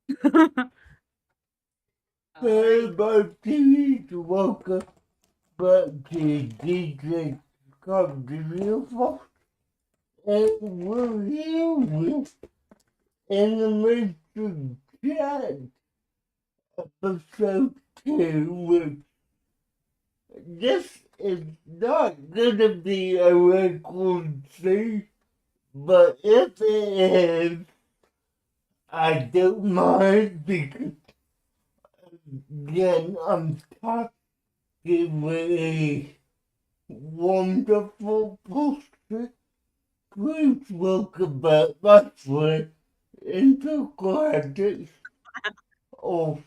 Hey, Alrighty. my TV welcome back to DJ Come to you folks. And we're here with Animation Chat episode 2, which this is not gonna be a record thing, but if it is, I don't mind because again, I'm talking with a wonderful poster. Please welcome back my friend Intergalactic Earthscrum.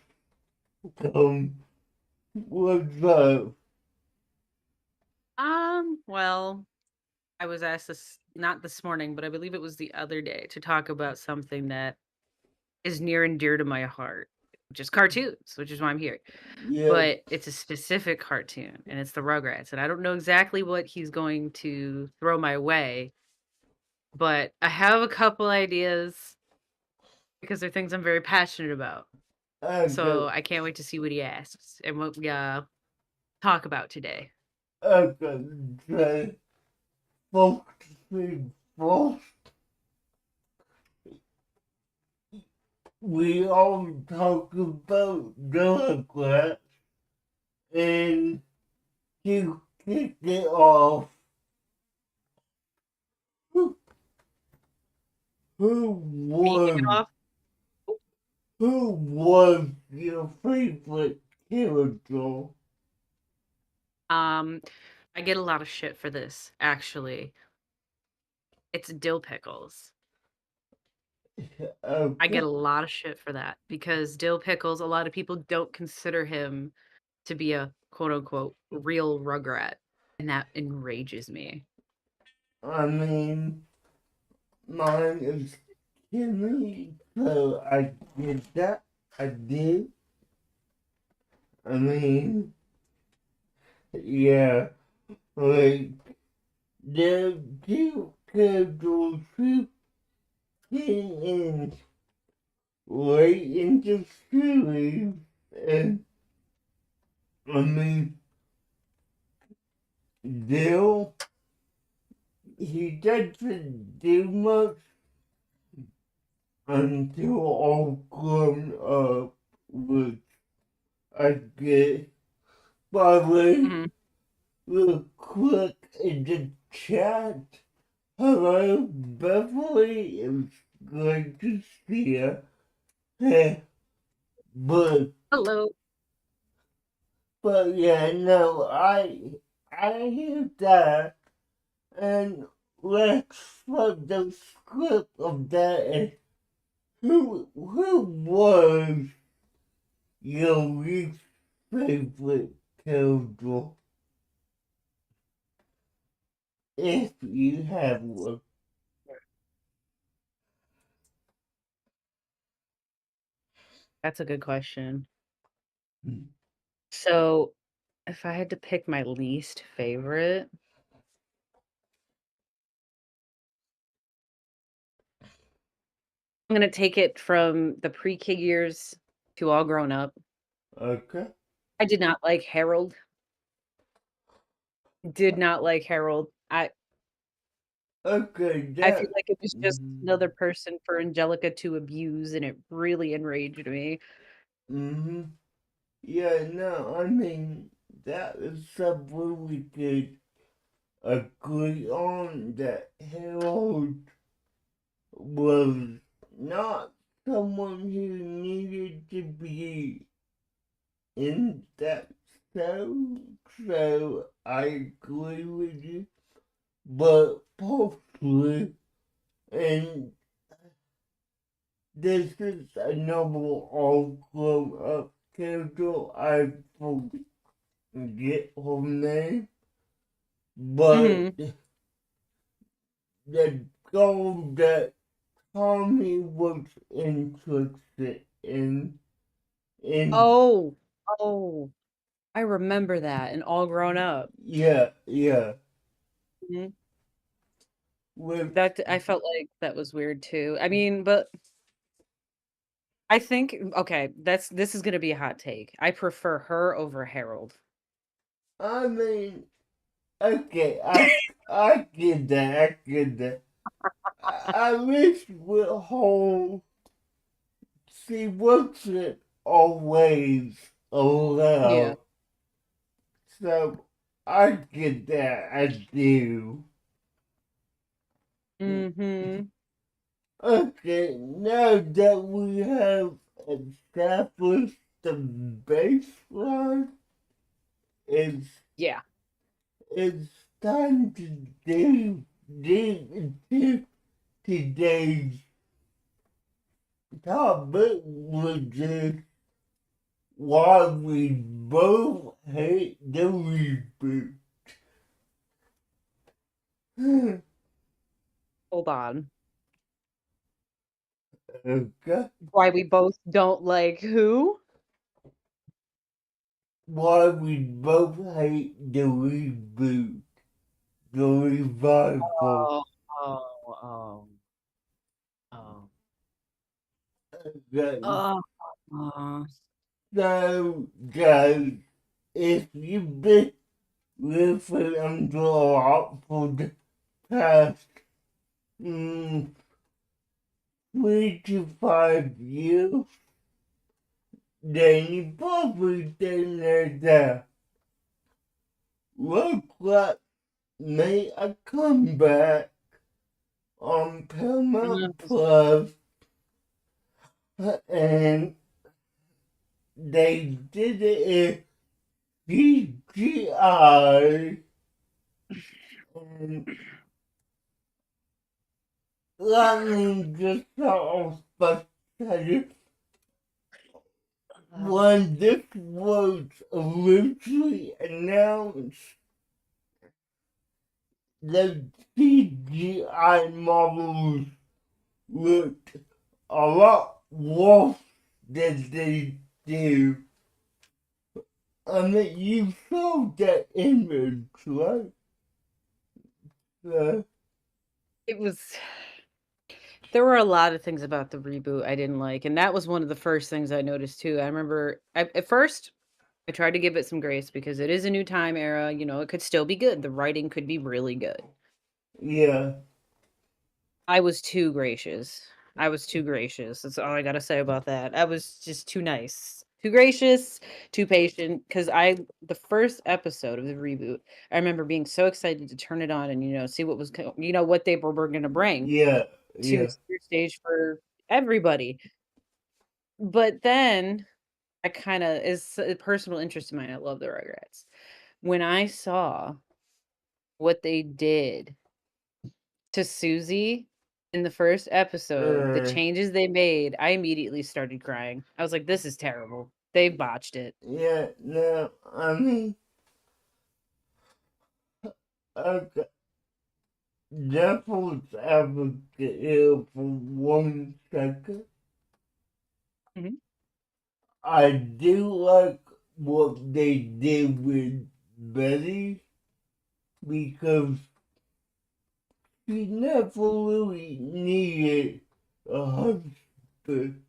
What's up? Well, I was asked this not this morning, but I believe it was the other day to talk about something that is near and dear to my heart, which is cartoons, which is why I'm here. Yeah, But it's a specific cartoon, and it's the Rugrats, and I don't know exactly what he's going to throw my way, but I have a couple ideas because they're things I'm very passionate about. I So got, I can't wait to see what he asks and what we talk about today. I got to say, folks, folks, we all talk about Democrats and to kick it off, who, who Me kick it was off. who was your favorite character? Um, I get a lot of shit for this, actually. It's dill pickles. I get Okay. a lot of shit for that because dill pickles, a lot of people don't consider him to be a quote unquote real rugrat. And that enrages me. I mean, mine is Kimmy, so I did that. I did. I mean, yeah, like, the two characters who came in late in the series, and I mean, Dale, he doesn't do much until all grown up, which I get. By the way, Mhm. real quick in the chat, hello, Beverly. It's good to see you. Hey, but Hello. yeah, no, I hear that, and let's flip the script of that. And who was your least favorite character, if you have one? That's a good question. So if I had to pick my least favorite, I'm gonna take it from the pre-K years to all grown up. Okay. I did not like Harold. Did not like Harold. Okay, I feel that. like it was just another person for Angelica to abuse, and it really enraged me. Mm-hmm. Yeah, no, I mean, that is something we could agree on, that Harold was not someone who needed to be in that show, so I agree with you. But possibly, and this is another all grown up character, I forget her name, but Mhm. the goal that Tommy was interested in Oh, oh, I remember that and All Grown Up. yeah, yeah, Mhm. with That I felt like that was weird too. I mean, but I think okay, this is gonna be a hot take. I prefer her over Harold. I mean, okay, I get that, I get that. I wish with whole she wasn't always Yeah. allowed. So I get that, I do. Mhm. Okay, now that we have established the baseline, it's Yeah. it's time to dig into today's topic, which is why we both hate the reboot. Hold on. Okay? Why we both don't like who? Why we both hate the reboot, the revival. Oh, oh, oh, oh. Okay. Oh, oh. So, guys, if you've been listening under a rock for the past 3 to 5 years, then you probably think that Rugrats made a comeback on Paramount Mm. Plus, and they did it in CGI, and let me just sort of say when this was originally announced, the CGI models looked a lot worse than they do. I mean, you saw that image, right? Uh, It was there were a lot of things about the reboot I didn't like, and that was one of the first things I noticed too. I remember at first I tried to give it some grace because it is a new time era, it could still be good. The writing could be really good. yeah, I was too gracious. I was too gracious. That's all I gotta say about that. I was just too nice. Too gracious, too patient. Because the first episode of the reboot, I remember being so excited to turn it on and, see what was, what they were gonna bring yeah, to yeah. center stage for everybody. But then I kinda is a personal interest of mine. I love the Rugrats. When I saw what they did to Susie in the first episode, the Uh, changes they made, I immediately started crying. I was like, "This is terrible. They botched it." yeah, no, I mean, okay, devil's advocate here for 1 second. Mhm. I do like what they did with Betty because she never really needed a husband.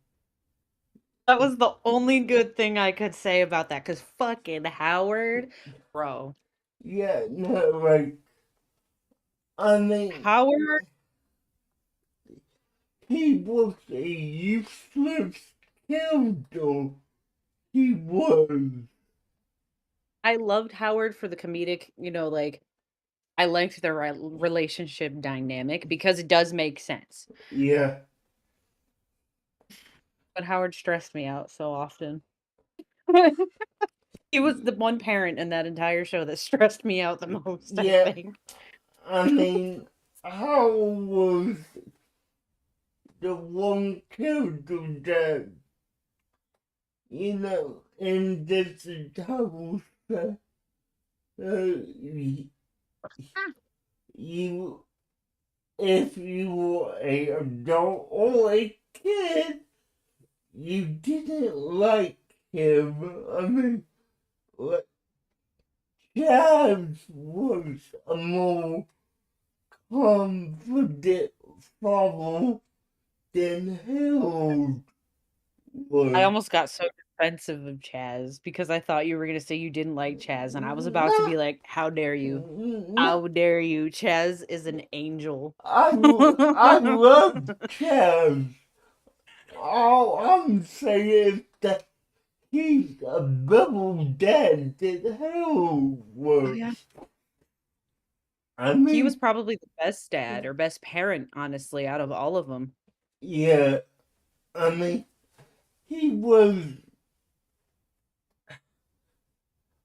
That was the only good thing I could say about that. Cause fucking Howard, bro. Yeah, no, like, I mean, Howard, he was a useless scoundrel. He was. I loved Howard for the comedic, like, I liked their relationship dynamic because it does make sense, Yeah, but Howard stressed me out so often. He was the one parent in that entire show that stressed me out the most, I yeah, think. I mean, how was the one character that, in this entire show, uh, you, if you were a adult or a kid, you didn't like him. I mean, like, Chaz was a more confident father than Harold I was almost got so defensive of Chaz because I thought you were gonna say you didn't like Chaz, and I was about to be not, like, "How dare you? not How dare you? Chaz is an angel." I love Chaz. All I'm saying is that he's a double dad that hell Oh, yeah. works. I He was mean, probably the best dad or best parent, honestly, out of all of them. yeah, I mean, he was,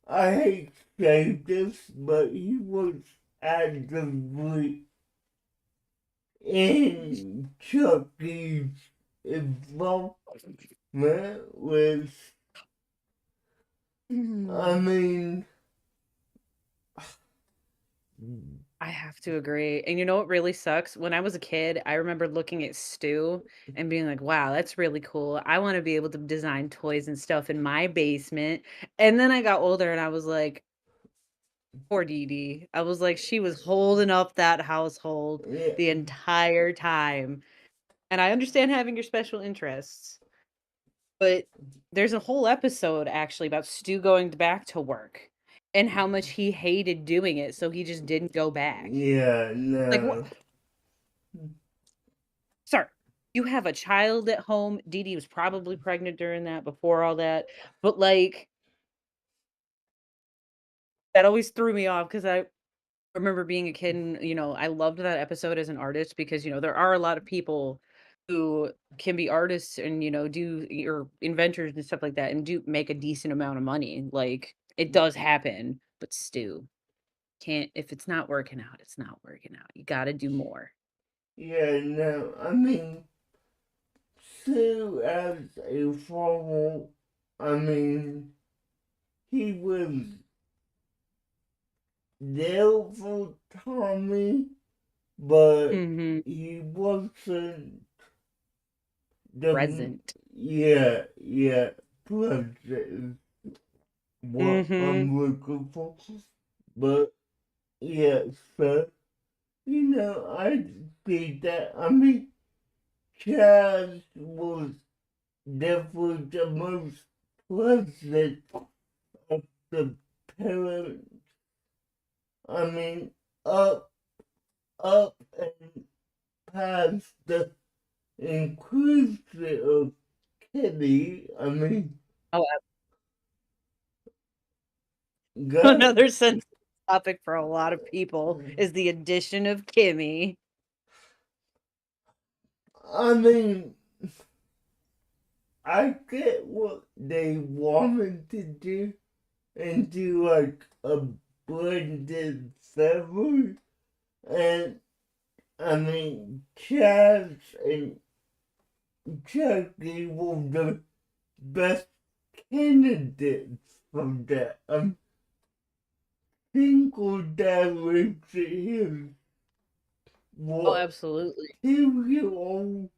I hate to say this, but he was actively in Chucky's involvement with, I Mm. mean, I have to agree. And you know what really sucks? When I was a kid, I remember looking at Stu and being like, wow, that's really cool. I want to be able to design toys and stuff in my basement. And then I got older and I was like, poor Dee Dee. I was like, she was holding up that household yeah, the entire time. And I understand having your special interests, but there's a whole episode actually about Stu going back to work and how much he hated doing it. So he just didn't go back. yeah, Like, what? no, Sir, you have a child at home. Dee Dee was probably pregnant during that, before all that. But like, that always threw me off because I remember being a kid and, I loved that episode as an artist because, there are a lot of people who can be artists and, do or inventors and stuff like that and do make a decent amount of money. Like, it does happen, but Stu can't, if it's not working out, it's not working out. You got to do more. yeah, no, I mean, Sue as a formal, I mean, he was there for Tommy, but Mhm. he wasn't the, Present. yeah, yeah, present is what Mhm. I'm looking for. But, yeah, so, I see that. I mean, Chaz was definitely the most pleasant of the parents. I mean, up, up and past the inclusive kitty. I mean, Oh, God, another sensitive topic for a lot of people is the addition of Kimmy. I mean, I get what they wanted to do and do like a blended family. And I mean, Chaz and Chucky were the best candidates for that. Single direction Oh, what absolutely. 2-year-old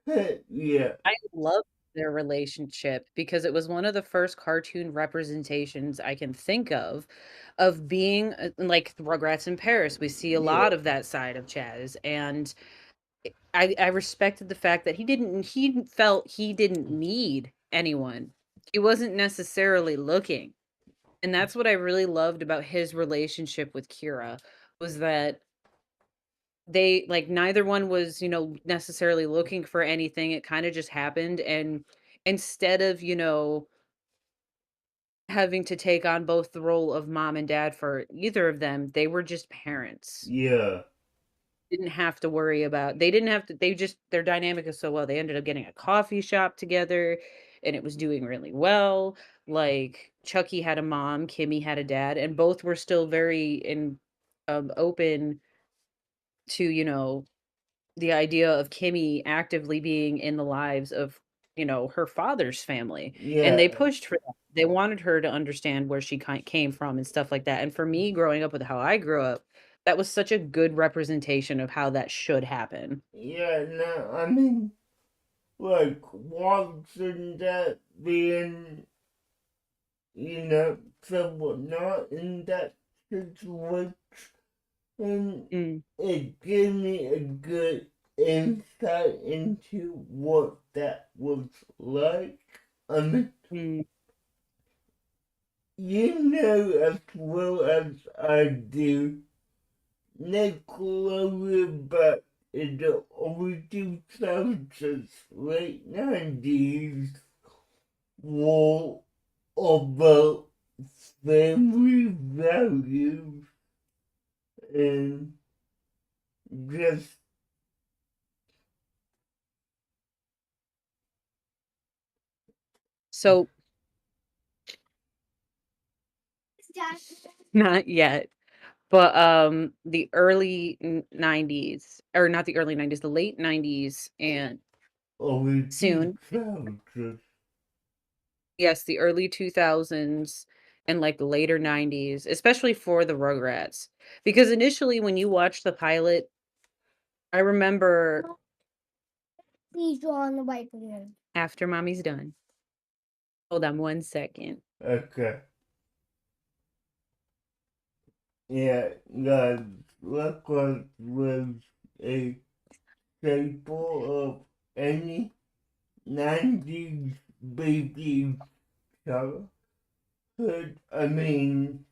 pet yet. I love their relationship because it was one of the first cartoon representations I can think of being, like Rugrats in Paris. We see a Yeah, lot of that side of Chaz, and I respected the fact that he felt he didn't need anyone. He wasn't necessarily looking. And that's what I really loved about his relationship with Kira, was that they like, neither one was, necessarily looking for anything, it kinda just happened, and instead of, having to take on both the role of mom and dad for either of them, they were just parents. yeah, Didn't have to worry about they didn't have to they just their dynamic is so well, they ended up getting a coffee shop together, and it was doing really well. Like, Chucky had a mom, Kimmy had a dad, and both were still very open to, the idea of Kimmy actively being in the lives of, her father's family, and they yeah, pushed for that. They wanted her to understand where she came from and stuff like that, and for me, growing up with how I grew up, that was such a good representation of how that should happen. yeah. No, I mean, like watching that being, someone not in that situation, Mm. it gave me a good insight into what that was like. I mean, Mm. you know as well as I do, Nickelodeon back in the early 2000s, late 90s, were about family values and just So not yet, but the early 90s, or not the early 90s, the late 90s and early soon, 2000s. yes, the early 2000s and like later 90s, especially for the Rugrats. Because initially when you watch the pilot, I remember Please draw on the whiteboard. after mommy's done. Hold on one second. Okay. Yeah, God, Record was a staple of any 90s baby childhood. I mean,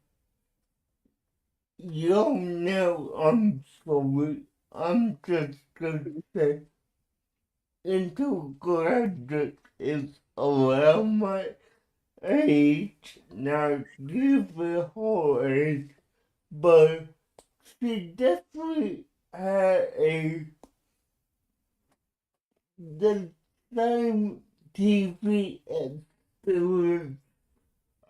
you don't know, I'm sorry. I'm just gonna say Intergalactic is around my age, not give it her age, but she definitely had the same TV experience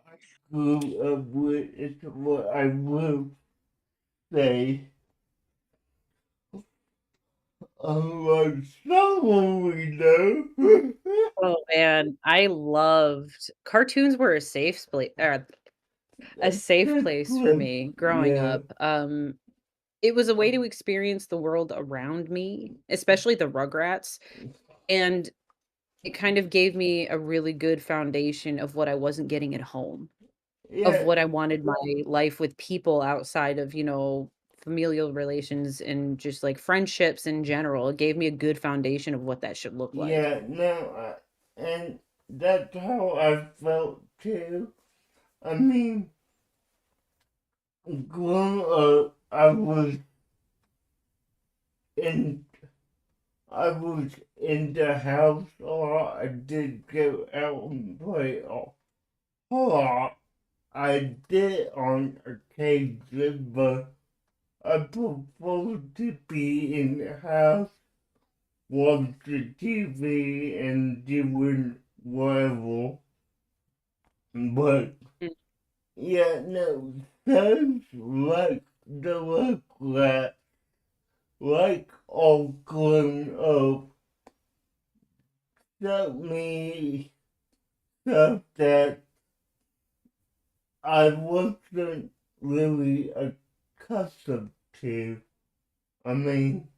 I grew up with, is what I will say. Unlike someone we know. Oh, and I loved cartoons were a safe place, a safe That's place for what, me growing yeah, up. It was a way to experience the world around me, especially the Rugrats, and it kind of gave me a really good foundation of what I wasn't getting at home, of yeah, what I wanted my life with people outside of, familial relations and just like friendships in general. It gave me a good foundation of what that should look like. yeah, no, and that's how I felt too. I mean, growing up, in I was in the house a lot. I did go out and play a lot. I did on occasion, but I prefer to be in the house, watch the TV, and doing whatever. But Mm. yeah, no, sounds like the Rugrats, like all grown up, taught me stuff that I wasn't really accustomed to. I mean,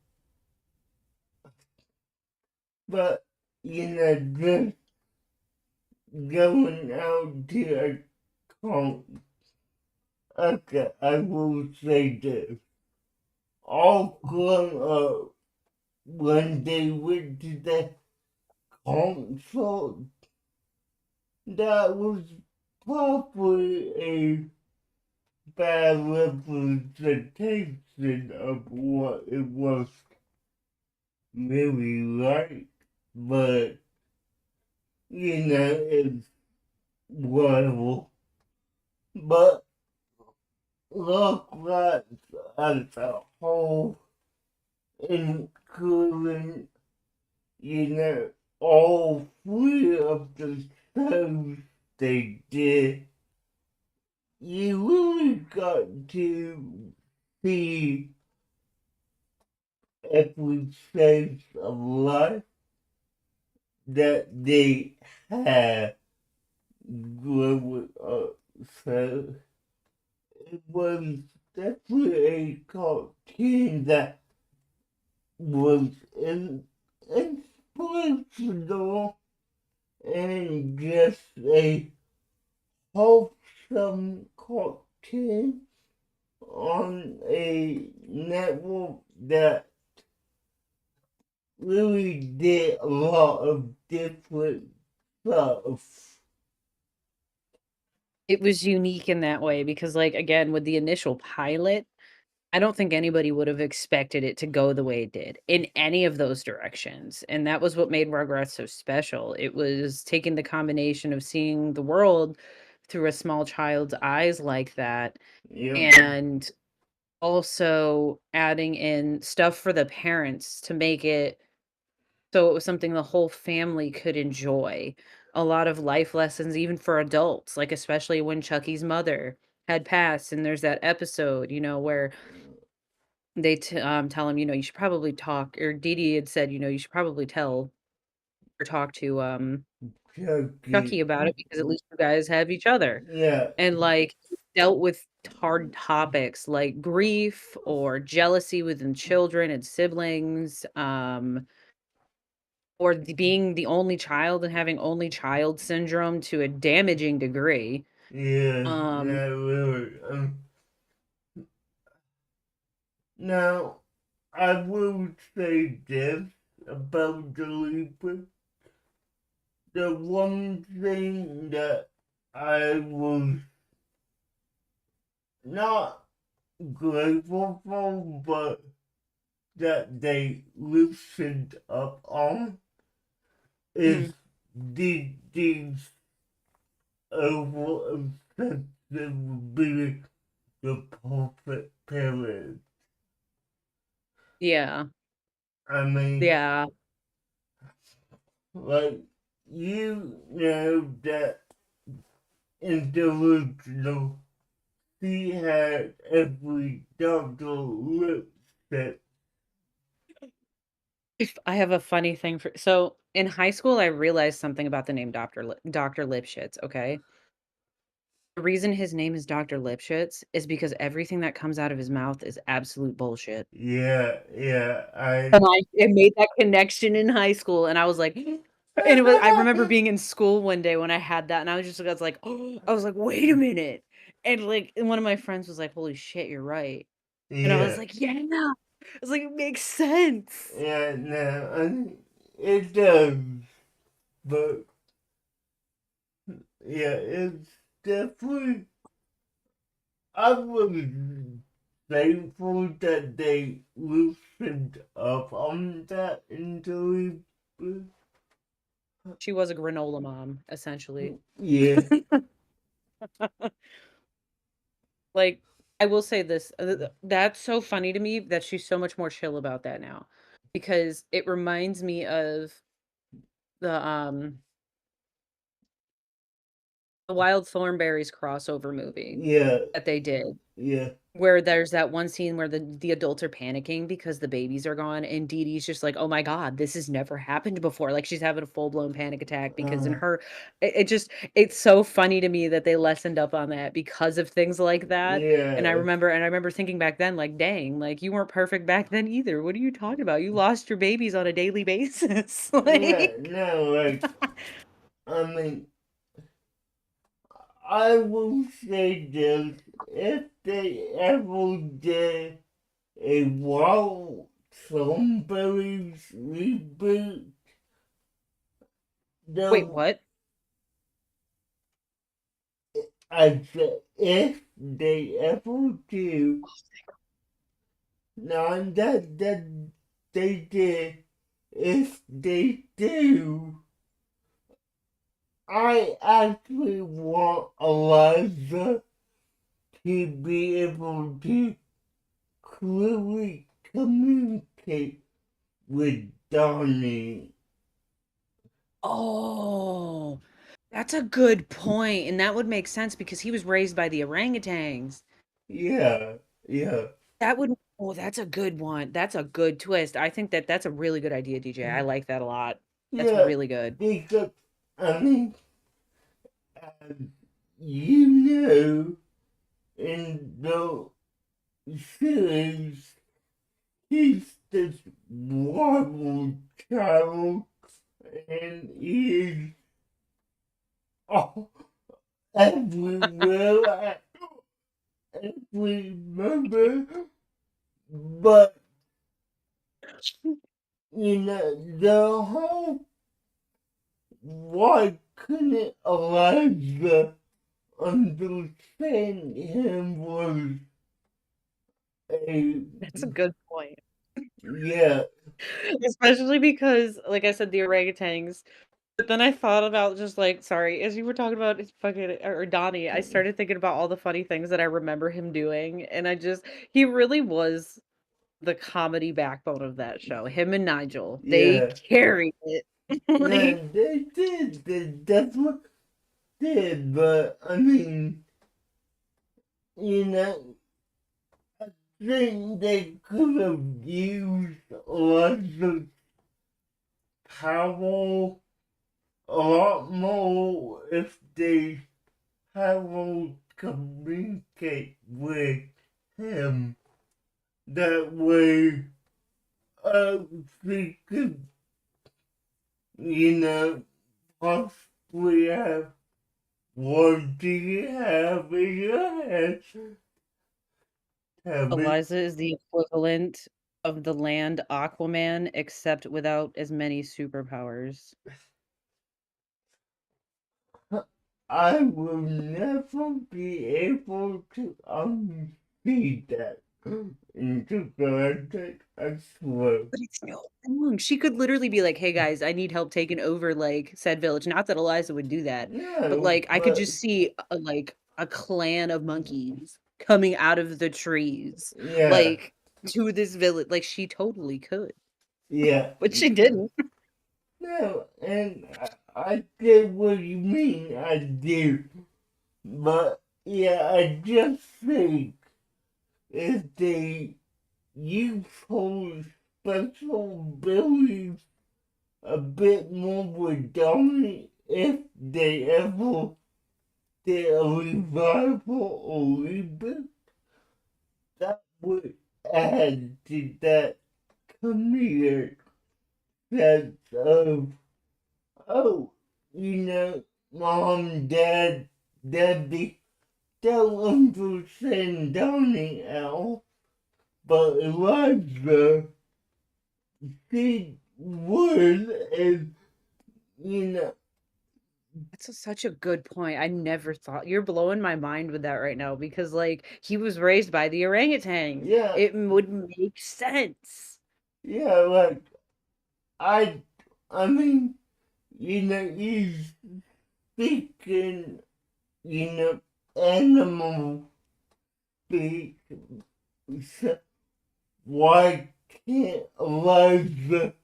but just going out to a con. Okay, I will say this. All grown up, when they went to the concert, that was probably a bad representation of what it was really like. But, it's whatever. But Rugrats as a whole, including, all three of the shows they did, you really got to see every phase of life that they had growing up. So it was definitely a cartoon that was inspirational and just a wholesome cartoon on a network that really did a lot of different stuff. It was unique in that way because, like, again, with the initial pilot, I don't think anybody would have expected it to go the way it did in any of those directions, and that was what made Rugrats so special. It was taking the combination of seeing the world through a small child's eyes like that, Yep. and also adding in stuff for the parents to make it so it was something the whole family could enjoy. A lot of life lessons even for adults, like, especially when Chucky's mother had passed, and there's that episode, where they tell him, "You should probably talk," or Dee Dee had said, "You should probably tell or talk to, Chucky Chucky. about it because at least you guys have each other." Yeah. And, like, dealt with hard topics like grief or jealousy within children and siblings, or being the only child and having only child syndrome to a damaging degree. Yeah. Um, Yeah. Really. Now, I will say this about the Leaper. The one thing that I was not grateful for, but that they loosened up on is mhm, these over obsessive being the perfect parent. yeah, I mean, yeah. like, you know that in the original, he had every doctor lipstick. If I have a funny thing for so in high school, I realized something about the name Dr. Lipschitz, okay? The reason his name is Dr. Lipschitz is because everything that comes out of his mouth is absolute bullshit. Yeah, yeah, And it made that connection in high school, and I was like and I remember being in school one day when I had that, and I was like, "Oh," I was like, "Wait a minute." And one of my friends was like, "Holy shit, you're right." And I was yeah, like, "Yeah." I was like, "It makes sense." yeah, no, it does, but yeah, it's definitely. I was thankful that they loosened up on that until She was a granola mom, essentially. yeah, Like, I will say this, that's so funny to me that she's so much more chill about that now, because it reminds me of the Wild Thornberrys crossover movie yeah, that they did. yeah, Where there's that one scene where the adults are panicking because the babies are gone, and Dee Dee's just like, "Oh my god, this has never happened before." Like, she's having a full-blown panic attack because in uh, her it's so funny to me that they lessened up on that because of things like that, yeah, and I remember thinking back then, like, "Dang, like, you weren't perfect back then either. What are you talking about? You lost your babies on a daily basis." yeah. Like No, like I mean, I will say this: if they ever did a Wild Somebody's reboot, Wait, the what? I said if they ever do, not that they did, if they do, I actually want Eliza to be able to clearly communicate with Donnie. Oh, that's a good point, and that would make sense because he was raised by the orangutans. Yeah, yeah, That would oh, that's a good one. That's a good twist. I think that that's a really good idea, DJ. I like that a lot. That's yeah, really good. because, I mean, as you know, in the series, he's this normal child and he's all everywhere at every member, but the whole why couldn't Eliza understand him was a That's a good point. yeah Especially because, like I said, the orangutans. But then I thought about just like, sorry, as you were talking about his fucking or Donnie, I started thinking about all the funny things that I remember him doing, and he really was the comedy backbone of that show. Him and Nigel, they yeah. carried it. No, Like, they definitely did, but I mean, you know, I think they could have used lots of power a lot more if they had to communicate with him. That way, they could, you know, possibly have what do you have in your head? Have it. Eliza is the equivalent of the land Aquaman, except without as many superpowers. I will never be able to unsee that intergalactic, I swear. But it's no wrong. She could literally be like, "Hey guys, I need help taking over like said village." Not that Eliza would do that, but No, like I could but just see like a clan of monkeys coming out of the trees, yeah, like to this village. Like she totally could, yeah. but she didn't. No, and I get what you mean, I do. But yeah, I just think if they use her special abilities a bit more predominant if they ever did a revival or reboot, that would add to that comedic sense of, oh, mom, dad, they don't understand Donnie at all, but Elijah, she would, and, you know, Such a good point. I never thought you're blowing my mind with that right now because like he was raised by the orangutans. yeah, It would make sense. yeah, like, I, I mean, he's speaking, animal speak, so why can't Elijah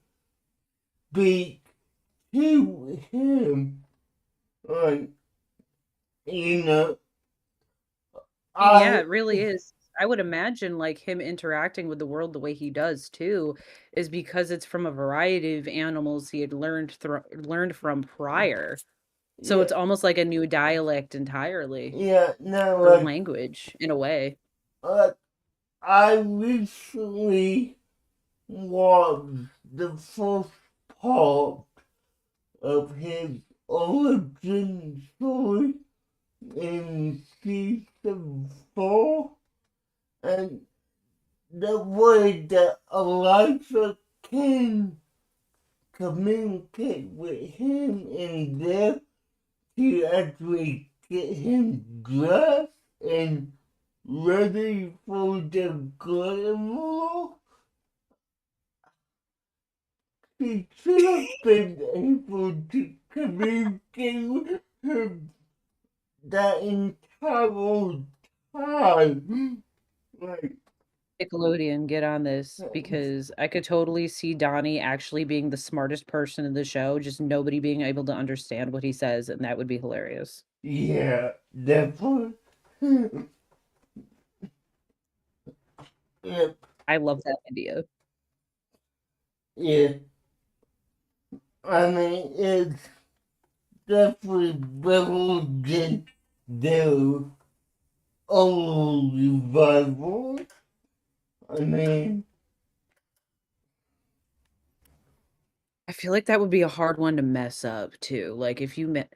speak to him? Like, you know, Yeah, I, it really is. I would imagine like him interacting with the world the way he does too is because it's from a variety of animals he had learned from prior. So yeah, it's almost like a new dialect entirely yeah, no, or language in a way. like, I recently watched the first part of his origin story in season 4, and the way that Alexa can communicate with him in there to actually get him dressed and ready for the glamour. He should have been able to communicate with him that entire time. Like, Nickelodeon, get on this because I could totally see Donnie actually being the smartest person in the show, just nobody being able to understand what he says, and that would be hilarious. yeah, definitely. Yep, I love that idea. yeah. I mean, it's definitely better than their old revival. I mean, I feel like that would be a hard one to mess up too. Like if you met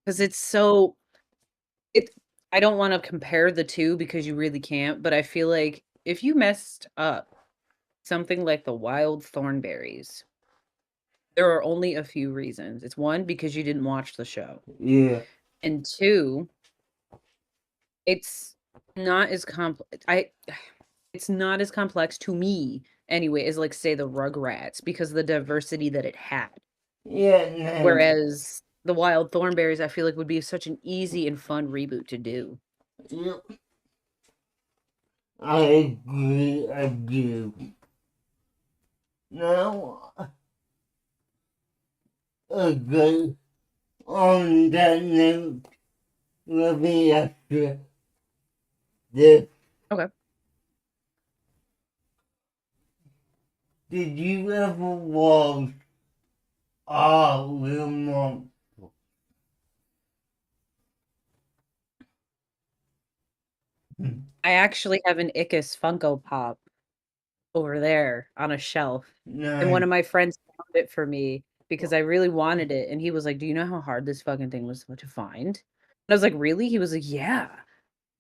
because it's so it I don't want to compare the two because you really can't, but I feel like if you messed up something like the wild thornberries, there are only a few reasons. It's one, because you didn't watch the show. Yeah. And two, it's not as complex. It's not as complex to me anyway as like say the Rugrats because of the diversity that it had. Yeah, no. Whereas the Wild Thornberries, I feel like would be such an easy and fun reboot to do. Yep. I agree, I do. Now, okay, on that note, let me ask you this. Okay. Did you ever watch Our Little Monster? I actually have an Ickis Funko Pop over there on a shelf. And one Nice. of my friends found it for me because I really wanted it. And he was like, "Do you know how hard this fucking thing was to find?" And I was like, "Really?" He was like, "Yeah."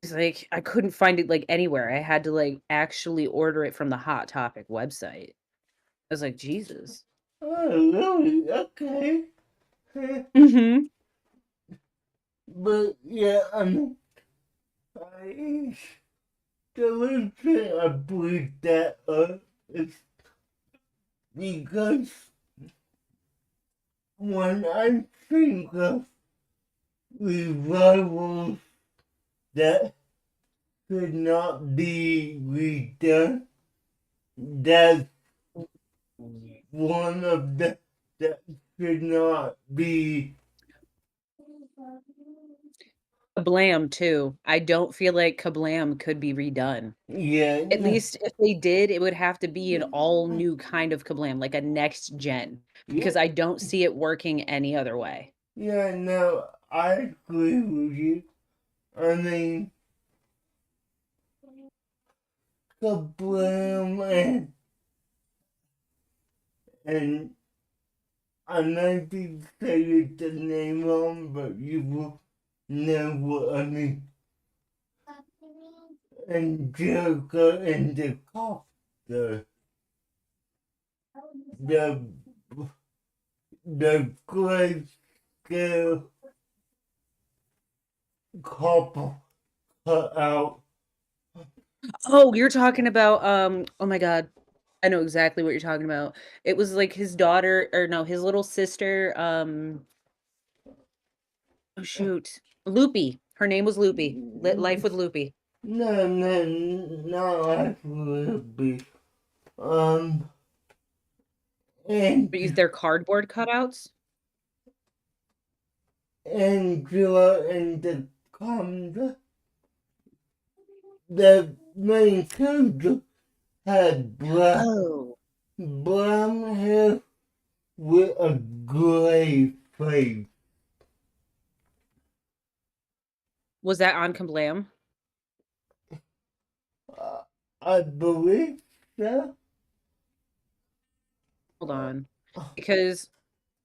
He's like, "I couldn't find it like anywhere. I had to like actually order it from the Hot Topic website." I was like, "Jesus." Oh, really? Okay. Mm-hmm. But yeah, I still say I believe that it's because when I think of revivals that could not be redone, that's one of the that should not be. Kablam too. I don't feel like Kablam could be redone. Yeah, At no, least if they did, it would have to be an all new kind of Kablam, like a next gen, yeah, because I don't see it working any other way. yeah, no, I agree with you. I mean, Kablam and I might be saying the name wrong, but you will know what I mean. And Joker and the copter, the the great scale copper cut out. Oh, you're talking about oh my god. I know exactly what you're talking about. It was like his daughter or no, his little sister, oh shoot. Loopy. Her name was Loopy. Life with Loopy. No, no, not absolutely. Um, But use and their cardboard cutouts. Angela and the Conda, the main character had Oh. brown hair with a gray face. Was that on Kablam? Uh, I believe so. Hold Uh, on. Because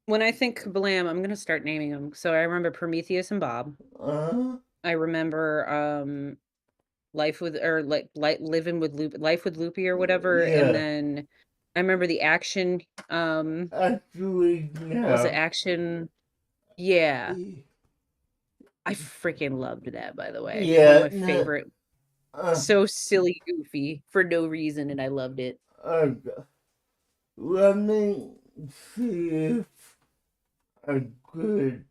when I think Kablam, I'm gonna start naming them. So I remember Prometheus and Bob. uh, I remember Life with or like living with Loop Life with Loopy or whatever. And yeah, then I remember the action actually, what was it? no. Action. Yeah. I freaking loved that, by the way. One of Yeah, my no. favorite. Uh, So silly, goofy for no reason, and I loved it. uh, let me see if I could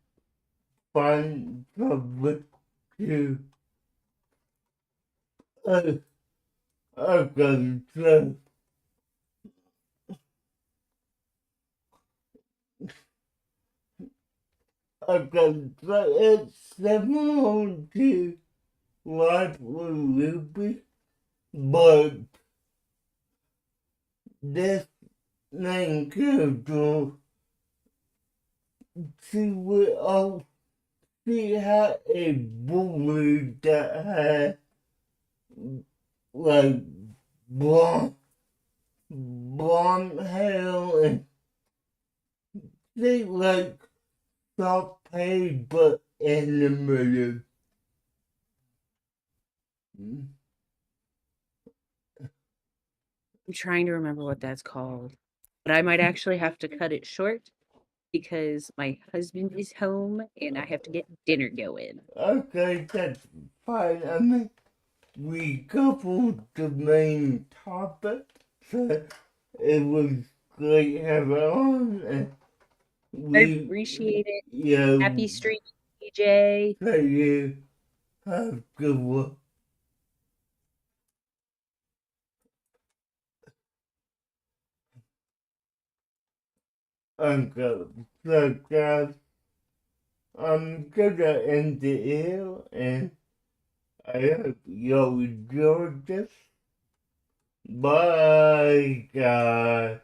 find public to. Uh, okay, so okay, so it's similar to Life with Loopy, but this main character, she had a bully that had like blonde, blonde hair and they like soft paid but animated. I'm trying to remember what that's called. But I might actually have to cut it short because my husband is home and I have to get dinner going. Okay, that's fine. I mean, we covered the main topic, so it was great having on. And I we, appreciate it. yeah, Happy streaming, DJ. thank you. Have a good one. Okay, so guys, I'm gonna end it here, and I hope you enjoyed this. Bye, guys.